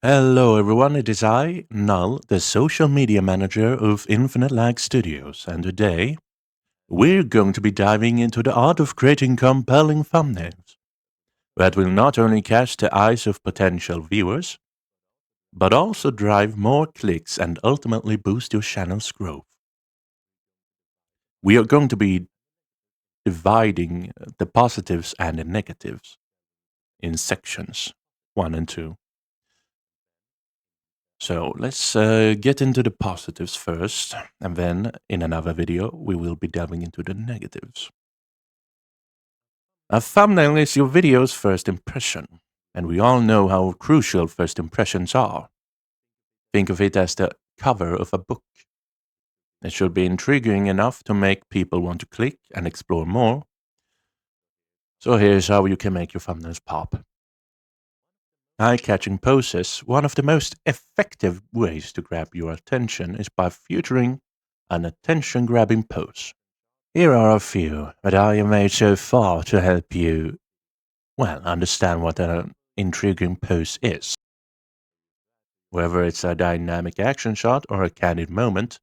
Hello everyone, it is I, Null, the social media manager of Infinite Lag Studios, and today we're going to be diving into the art of creating compelling thumbnails that will not only catch the eyes of potential viewers, but also drive more clicks and ultimately boost your channel's growth. We are going to be dividing the positives and the negatives in sections 1 and 2. So let's get into the positives first, and then in another video we will be delving into the negatives. A thumbnail is your video's first impression, and we all know how crucial first impressions are. Think of it as the cover of a book. It should be intriguing enough to make people want to click and explore more. So here's how you can make your thumbnails pop. Eye-catching poses. One of the most effective ways to grab your attention is by featuring an attention-grabbing pose. Here are a few that I have made so far to help you, understand what an intriguing pose is. Whether it's a dynamic action shot or a candid moment,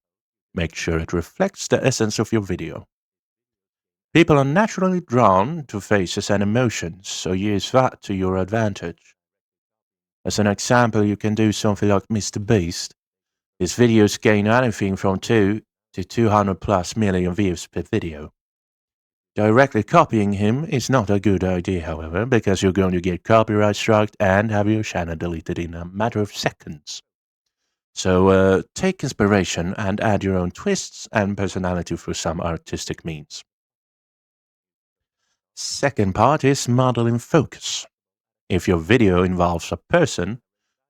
make sure it reflects the essence of your video. People are naturally drawn to faces and emotions, so use that to your advantage. As an example, you can do something like Mr. Beast. His videos gain anything from 2 to 200 plus million views per video. Directly copying him is not a good idea, however, because you're going to get copyright struck and have your channel deleted in a matter of seconds. So take inspiration and add your own twists and personality through some artistic means. Second part is model in focus. If your video involves a person,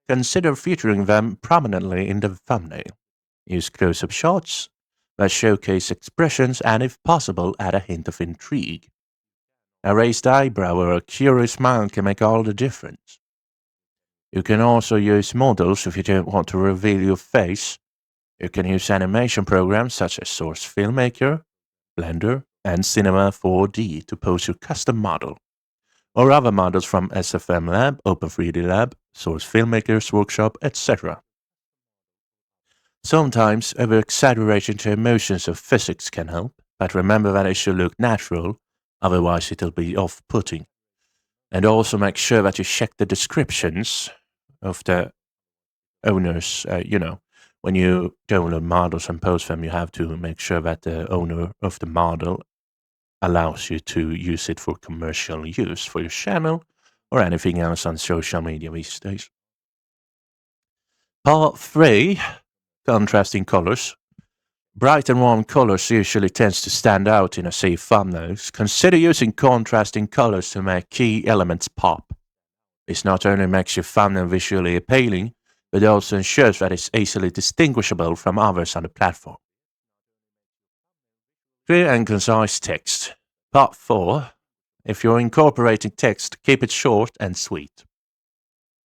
consider featuring them prominently in the thumbnail. Use close-up shots that showcase expressions and, if possible, add a hint of intrigue. A raised eyebrow or a curious smile can make all the difference. You can also use models if you don't want to reveal your face. You can use animation programs such as Source Filmmaker, Blender, and Cinema 4D to pose your custom model, or other models from SFM Lab, Open3D Lab, Source Filmmakers Workshop, etc. Sometimes over-exaggerating the emotions of physics can help, but remember that it should look natural, otherwise it'll be off-putting. And also make sure that you check the descriptions of the owners. When you download models and post them, you have to make sure that the owner of the model allows you to use it for commercial use for your channel or anything else on social media these days. Part 3, contrasting colors. Bright and warm colors usually tends to stand out in a safe thumbnails. Consider using contrasting colors to make key elements pop. This not only makes your thumbnail visually appealing, but also ensures that it's easily distinguishable from others on the platform. Clear and concise text. Part 4. If you're incorporating text, keep it short and sweet.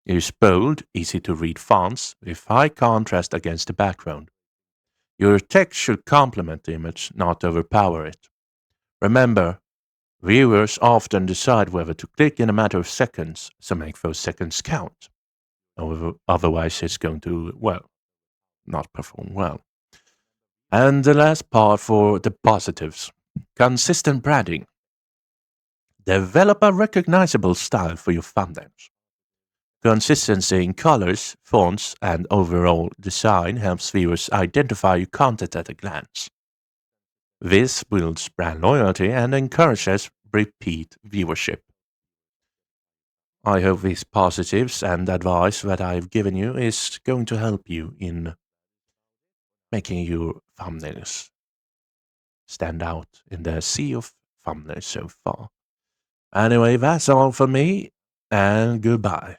Use bold, easy-to-read fonts with high contrast against the background. Your text should complement the image, not overpower it. Remember, viewers often decide whether to click in a matter of seconds, so make those seconds count. Otherwise, it's going to, not perform well. And the last part for the positives. Consistent branding. Develop a recognizable style for your thumbnails. Consistency in colors, fonts, and overall design helps viewers identify your content at a glance. This builds brand loyalty and encourages repeat viewership. I hope these positives and advice that I've given you is going to help you in making your thumbnails stand out in the sea of thumbnails so far. Anyway, that's all for me, and goodbye.